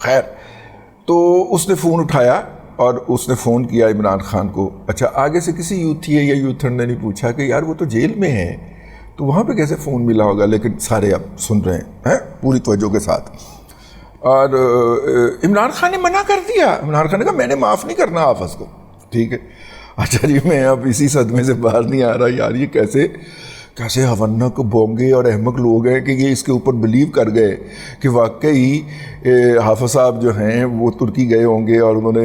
خیر تو اس نے فون اٹھایا اور اس نے فون کیا عمران خان کو. اچھا آگے سے کسی یوتھی یا یوتھر نے نہیں پوچھا کہ یار وہ تو جیل میں ہے تو وہاں پہ کیسے فون ملا ہوگا, لیکن سارے اب سن رہے ہیں پوری توجہ کے ساتھ. اور عمران خان نے منع کر دیا. عمران خان نے کہا میں نے معاف نہیں کرنا حافظ کو. ٹھیک ہے, اچھا جی میں اب اسی صدمے سے باہر نہیں آ رہا یار, یہ کیسے ہونک بونگے اور احمق لوگ ہیں کہ یہ اس کے اوپر بلیو کر گئے کہ واقعی حافظ صاحب جو ہیں وہ ترکی گئے ہوں گے اور انہوں نے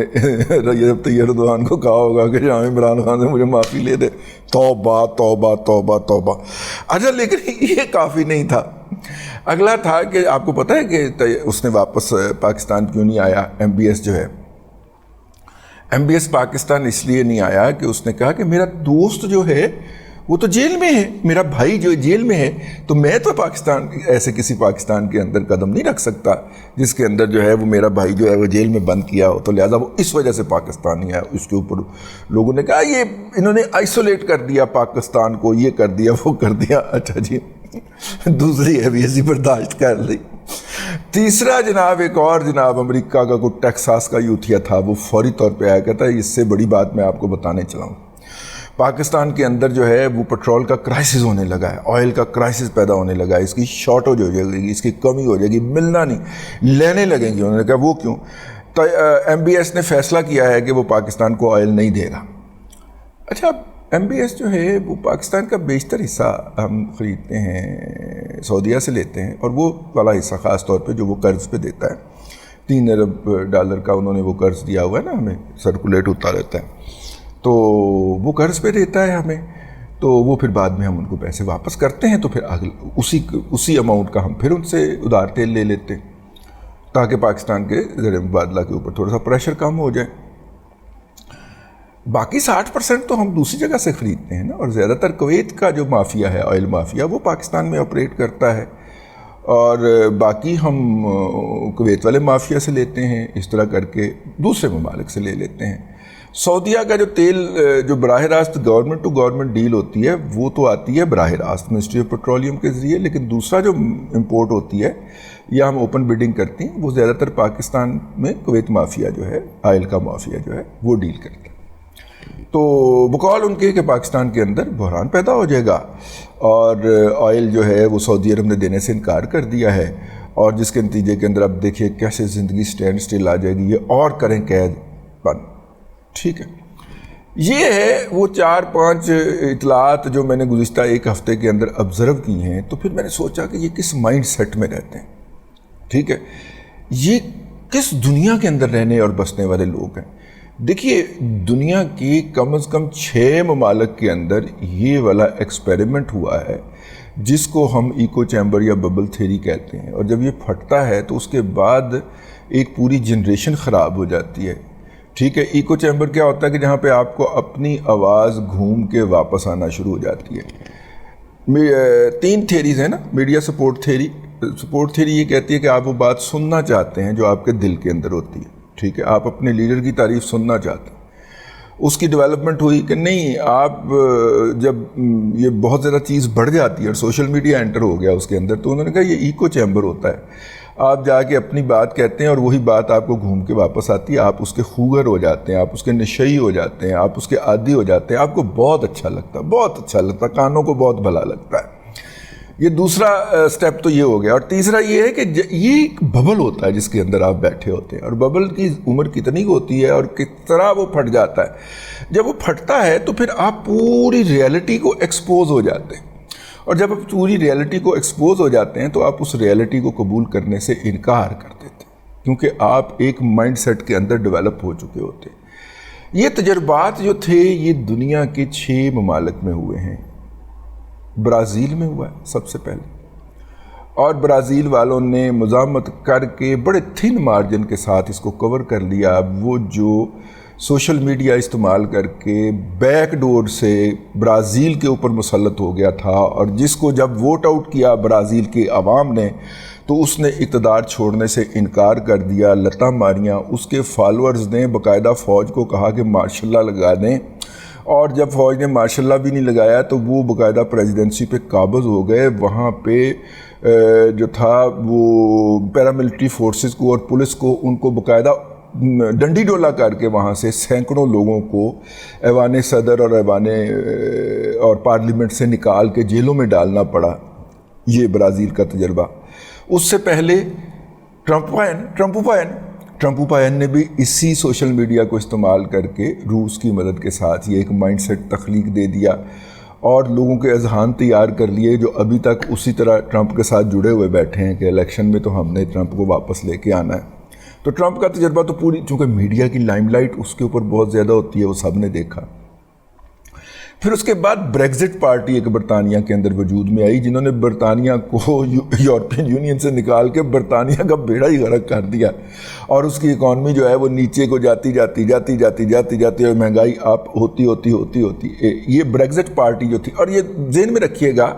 رجب طیب اردوان کو کہا ہوگا کہ جہاں عمران خان سے مجھے معافی لے دے. توبہ توبہ توبہ توبہ. اچھا لیکن یہ کافی نہیں تھا. اگلا تھا کہ آپ کو پتہ ہے کہ اس نے واپس پاکستان کیوں نہیں آیا. MBS جو ہے, MBS پاکستان اس لیے نہیں آیا کہ اس نے کہا کہ میرا دوست جو ہے وہ تو جیل میں ہے, میرا بھائی جو جیل میں ہے, تو میں تو پاکستان ایسے کسی پاکستان کے اندر قدم نہیں رکھ سکتا جس کے اندر جو ہے وہ میرا بھائی جو ہے وہ جیل میں بند کیا ہو, تو لہٰذا وہ اس وجہ سے پاکستان نہیں آیا. اس کے اوپر لوگوں نے کہا یہ انہوں نے آئسولیٹ کر دیا پاکستان کو, یہ کر دیا وہ کر دیا. اچھا جی دوسری ہے بھی ایسی برداشت کر لی. تیسرا جناب ایک اور جناب امریکہ کا کوئی ٹیکساس کا یوتھیا تھا, وہ فوری طور پہ آیا کہتا ہے اس سے بڑی بات میں آپ کو بتانے چلا ہوں. پاکستان کے اندر جو ہے وہ پیٹرول کا کرائسس ہونے لگا ہے, آئل کا کرائسس پیدا ہونے لگا ہے, اس کی شارٹیج ہو جائے گی, اس کی کمی ہو جائے گی, ملنا نہیں, لینے لگیں گے. انہوں نے کہا وہ کیوں؟ تو MBS نے فیصلہ کیا ہے کہ وہ پاکستان کو آئل نہیں دے گا. اچھا MBS جو ہے وہ پاکستان کا بیشتر حصہ ہم خریدتے ہیں سعودیہ سے لیتے ہیں, اور وہ والا حصہ خاص طور پہ جو وہ قرض پہ دیتا ہے, $3 ارب کا انہوں نے وہ قرض دیا ہوا ہے نا, ہمیں سرکولیٹ ہوتا رہتا ہے, تو وہ قرض پہ دیتا ہے ہمیں, تو وہ پھر بعد میں ہم ان کو پیسے واپس کرتے ہیں, تو پھر اسی اماؤنٹ کا ہم پھر ان سے ادھار تیل لے لیتے ہیں تاکہ پاکستان کے زر مبادلہ کے اوپر تھوڑا سا پریشر کم ہو جائے. باقی 60% تو ہم دوسری جگہ سے خریدتے ہیں نا, اور زیادہ تر کویت کا جو مافیا ہے, آئل مافیا, وہ پاکستان میں آپریٹ کرتا ہے, اور باقی ہم کویت والے مافیا سے لیتے ہیں, اس طرح کر کے دوسرے ممالک سے لے لیتے ہیں. سعودیہ کا جو تیل جو براہ راست گورنمنٹ ٹو گورنمنٹ ڈیل ہوتی ہے وہ تو آتی ہے براہ راست منسٹری آف پیٹرولیم کے ذریعے, لیکن دوسرا جو امپورٹ ہوتی ہے یا ہم اوپن بڈنگ کرتے ہیں وہ زیادہ تر پاکستان میں کویت مافیا جو ہے, آئل کا مافیا جو ہے وہ ڈیل کرتا ہے. تو بقول ان کے کہ پاکستان کے اندر بحران پیدا ہو جائے گا, اور آئل جو ہے وہ سعودی عرب نے دینے سے انکار کر دیا ہے, اور جس کے نتیجے کے اندر اب دیکھیے کیسے زندگی سٹینڈ سٹل آ جائے گی, یہ اور کریں قید بند. ٹھیک ہے, یہ ہے وہ 4-5 اطلاعات جو میں نے گزشتہ ایک ہفتے کے اندر آبزرو کی ہیں. تو پھر میں نے سوچا کہ یہ کس مائنڈ سیٹ میں رہتے ہیں, ٹھیک ہے, یہ کس دنیا کے اندر رہنے اور بسنے والے لوگ ہیں. دیکھیے دنیا کی کم از کم 6 ممالک کے اندر یہ والا ایکسپیریمنٹ ہوا ہے جس کو ہم ایکو چیمبر یا ببل تھیری کہتے ہیں, اور جب یہ پھٹتا ہے تو اس کے بعد ایک پوری جنریشن خراب ہو جاتی ہے. ٹھیک ہے, ایکو چیمبر کیا ہوتا ہے کہ جہاں پہ آپ کو اپنی آواز گھوم کے واپس آنا شروع ہو جاتی ہے. 3 تھیریز ہیں نا, media support theory. Support theory یہ کہتی ہے کہ آپ وہ بات سننا چاہتے ہیں جو آپ کے دل کے اندر ہوتی ہے. ٹھیک ہے, آپ اپنے لیڈر کی تعریف سننا چاہتے ہیں. اس کی ڈیولپمنٹ ہوئی کہ نہیں, آپ جب یہ بہت زیادہ چیز بڑھ جاتی ہے اور سوشل میڈیا انٹر ہو گیا اس کے اندر, تو انہوں نے کہا یہ ایکو چیمبر ہوتا ہے. آپ جا کے اپنی بات کہتے ہیں اور وہی بات آپ کو گھوم کے واپس آتی ہے, آپ اس کے خوگر ہو جاتے ہیں, آپ اس کے نشئی ہو جاتے ہیں, آپ اس کے عادی ہو جاتے ہیں, آپ کو بہت اچھا لگتا ہے, بہت اچھا لگتا ہے, کانوں کو بہت بھلا لگتا ہے. یہ دوسرا سٹیپ تو یہ ہو گیا. اور تیسرا یہ ہے کہ یہ ایک ببل ہوتا ہے جس کے اندر آپ بیٹھے ہوتے ہیں, اور ببل کی عمر کتنی ہوتی ہے اور کس طرح وہ پھٹ جاتا ہے. جب وہ پھٹتا ہے تو پھر آپ پوری ریئلٹی کو ایکسپوز ہو جاتے ہیں, اور جب آپ پوری ریئلٹی کو ایکسپوز ہو جاتے ہیں تو آپ اس ریئلٹی کو قبول کرنے سے انکار کر دیتے ہیں, کیونکہ آپ ایک مائنڈ سیٹ کے اندر ڈیولپ ہو چکے ہوتے ہیں. یہ تجربات جو تھے یہ دنیا کے 6 ممالک میں ہوئے ہیں. برازیل میں ہوا ہے سب سے پہلے, اور برازیل والوں نے مزاحمت کر کے بڑے تھن مارجن کے ساتھ اس کو کور کر لیا. وہ جو سوشل میڈیا استعمال کر کے بیک ڈور سے برازیل کے اوپر مسلط ہو گیا تھا, اور جس کو جب ووٹ آؤٹ کیا برازیل کے عوام نے تو اس نے اقتدار چھوڑنے سے انکار کر دیا, لتاں ماریاں. اس کے فالورز نے باقاعدہ فوج کو کہا کہ مارشل لا لگا دیں, اور جب فوج نے مارشل لا بھی نہیں لگایا تو وہ باقاعدہ پریزیڈنسی پہ قابض ہو گئے. وہاں پہ جو تھا وہ پیراملٹری فورسز کو اور پولیس کو ان کو باقاعدہ ڈنڈی ڈولا کر کے وہاں سے سینکڑوں لوگوں کو ایوان صدر اور ایوان اور پارلیمنٹ سے نکال کے جیلوں میں ڈالنا پڑا. یہ برازیل کا تجربہ. اس سے پہلے ٹرمپوپائن نے بھی اسی سوشل میڈیا کو استعمال کر کے روس کی مدد کے ساتھ یہ ایک مائنڈ سیٹ تخلیق دے دیا اور لوگوں کے اذہان تیار کر لیے جو ابھی تک اسی طرح ٹرمپ کے ساتھ جڑے ہوئے بیٹھے ہیں کہ الیکشن میں تو ہم نے ٹرمپ کو واپس لے کے آنا ہے. تو ٹرمپ کا تجربہ تو پوری، چونکہ میڈیا کی لائم لائٹ اس کے اوپر بہت زیادہ ہوتی ہے، وہ سب نے دیکھا. پھر اس کے بعد بریگزٹ پارٹی ایک برطانیہ کے اندر وجود میں آئی جنہوں نے برطانیہ کو یورپین یونین سے نکال کے برطانیہ کا بیڑا ہی غرق کر دیا اور اس کی اکانومی جو ہے وہ نیچے کو جاتی اور مہنگائی آپ ہوتی. یہ بریگزٹ پارٹی جو تھی. اور یہ ذہن میں رکھیے گا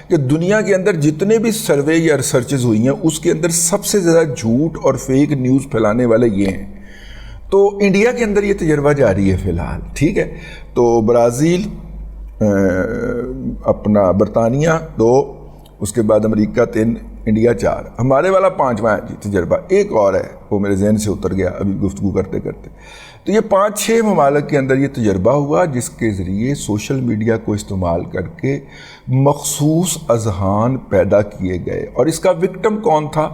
کہ دنیا کے اندر جتنے بھی سروے یا ریسرچز ہوئی ہیں اس کے اندر سب سے زیادہ جھوٹ اور فیک نیوز پھیلانے والے یہ ہیں. تو انڈیا کے اندر یہ تجربہ جاری ہے فی الحال. ٹھیک ہے. تو برازیل، اپنا برطانیہ 2، اس کے بعد امریکہ 3، انڈیا 4، ہمارے والا 5واں جی تجربہ. ایک اور ہے وہ میرے ذہن سے اتر گیا ابھی گفتگو کرتے. تو یہ 5-6 ممالک کے اندر یہ تجربہ ہوا جس کے ذریعے سوشل میڈیا کو استعمال کر کے مخصوص اذہان پیدا کیے گئے. اور اس کا وکٹم کون تھا؟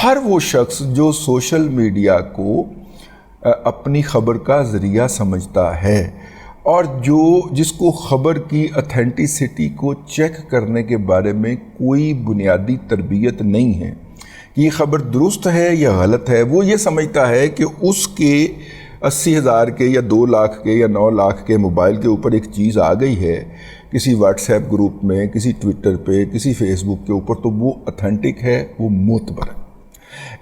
ہر وہ شخص جو سوشل میڈیا کو اپنی خبر کا ذریعہ سمجھتا ہے اور جس کو خبر کی اتھینٹسٹی کو چیک کرنے کے بارے میں کوئی بنیادی تربیت نہیں ہے کہ یہ خبر درست ہے یا غلط ہے. وہ یہ سمجھتا ہے کہ اس کے 80,000 کے یا 2 لاکھ کے یا 9 لاکھ کے موبائل کے اوپر ایک چیز آ گئی ہے کسی واٹس ایپ گروپ میں، کسی ٹویٹر پہ، کسی فیس بک کے اوپر، تو وہ اتھینٹک ہے، وہ معتبر ہے.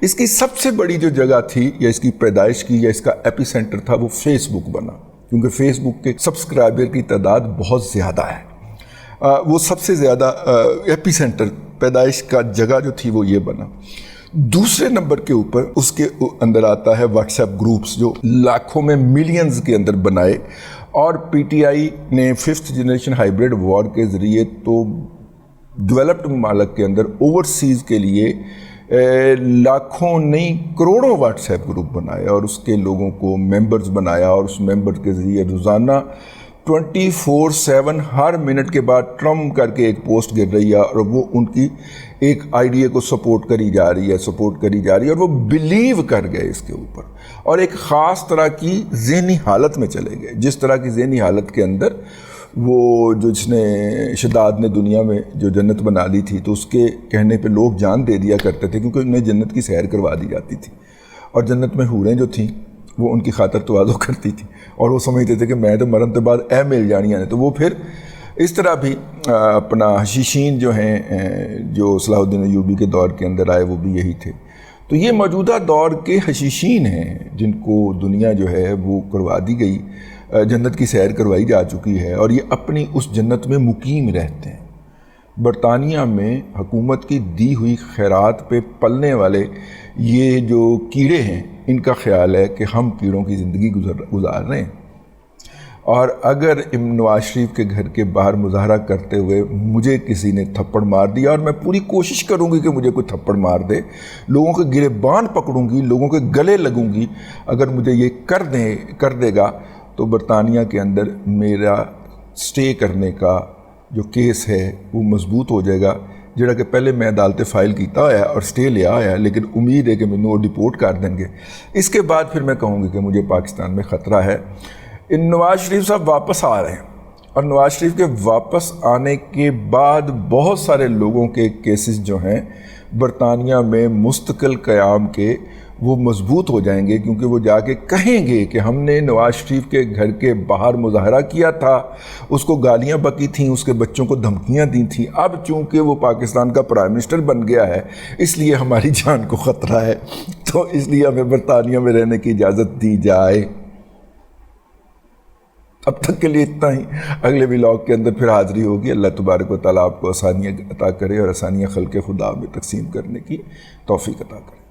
اس کی سب سے بڑی جو جگہ تھی یا اس کی پیدائش کی یا اس کا ایپی سینٹر تھا وہ فیس بک بنا، کیونکہ فیس بک کے سبسکرائبر کی تعداد بہت زیادہ ہے. وہ سب سے زیادہ ایپی سینٹر، پیدائش کا جگہ جو تھی وہ یہ بنا. دوسرے نمبر کے اوپر اس کے اندر آتا ہے واٹس ایپ گروپس جو لاکھوں میں ملینز کے اندر بنائے. اور پی ٹی آئی نے 5th جنریشن ہائیبریڈ وار کے ذریعے تو ڈیولپڈ ممالک کے اندر اوورسیز کے لیے لاکھوں نہیں کروڑوں واٹس ایپ گروپ بنائے اور اس کے لوگوں کو ممبرز بنایا اور اس ممبر کے ذریعے روزانہ 24/7 ہر منٹ کے بعد ٹرمپ کر کے ایک پوسٹ گر رہی ہے اور وہ ان کی ایک آئیڈیا کو سپورٹ کری جا رہی ہے اور وہ بلیو کر گئے اس کے اوپر اور ایک خاص طرح کی ذہنی حالت میں چلے گئے. جس طرح کی ذہنی حالت کے اندر وہ جس نے شداد نے دنیا میں جو جنت بنا لی تھی تو اس کے کہنے پہ لوگ جان دے دیا کرتے تھے کیونکہ انہیں جنت کی سیر کروا دی جاتی تھی اور جنت میں حوریں جو تھیں وہ ان کی خاطر تواضع کرتی تھی اور وہ سمجھتے تھے کہ میں تو مرن کے بعد مل جانیاں نے. تو وہ پھر اس طرح بھی اپنا حشیشین جو ہیں جو صلاح الدین ایوبی کے دور کے اندر آئے وہ بھی یہی تھے. تو یہ موجودہ دور کے حشیشین ہیں جن کو دنیا جو ہے وہ کروا دی گئی، جنت کی سیر کروائی جا چکی ہے اور یہ اپنی اس جنت میں مقیم رہتے ہیں. برطانیہ میں حکومت کی دی ہوئی خیرات پہ پلنے والے یہ جو کیڑے ہیں ان کا خیال ہے کہ ہم کیڑوں کی زندگی گزار رہے ہیں. اور اگر نواز شریف کے گھر کے باہر مظاہرہ کرتے ہوئے مجھے کسی نے تھپڑ مار دیا اور میں پوری کوشش کروں گی کہ مجھے کوئی تھپڑ مار دے، لوگوں کے گریبان پکڑوں گی، لوگوں کے گلے لگوں گی، اگر مجھے یہ کر دے گا تو برطانیہ کے اندر میرا سٹے کرنے کا جو کیس ہے وہ مضبوط ہو جائے گا، جڑا کہ پہلے میں عدالت فائل کیتا ہوا ہے اور سٹے لیا ہوا ہے، لیکن امید ہے کہ مینوں وہ ڈپورٹ کر دیں گے. اس کے بعد پھر میں کہوں گی کہ مجھے پاکستان میں خطرہ ہے. نواز شریف صاحب واپس آ رہے ہیں اور نواز شریف کے واپس آنے کے بعد بہت سارے لوگوں کے کیسز جو ہیں برطانیہ میں مستقل قیام کے وہ مضبوط ہو جائیں گے، کیونکہ وہ جا کے کہیں گے کہ ہم نے نواز شریف کے گھر کے باہر مظاہرہ کیا تھا، اس کو گالیاں بکی تھیں، اس کے بچوں کو دھمکیاں دی تھیں، اب چونکہ وہ پاکستان کا پرائم منسٹر بن گیا ہے اس لیے ہماری جان کو خطرہ ہے، تو اس لیے ہمیں برطانیہ میں رہنے کی اجازت دی جائے. اب تک کے لیے اتنا ہی. اگلے ولاگ کے اندر پھر حاضری ہوگی. اللہ تبارک و تعالیٰ آپ کو آسانیاں عطا کرے اور آسانیاں خلق خدا میں تقسیم کرنے کی توفیق عطا کرے.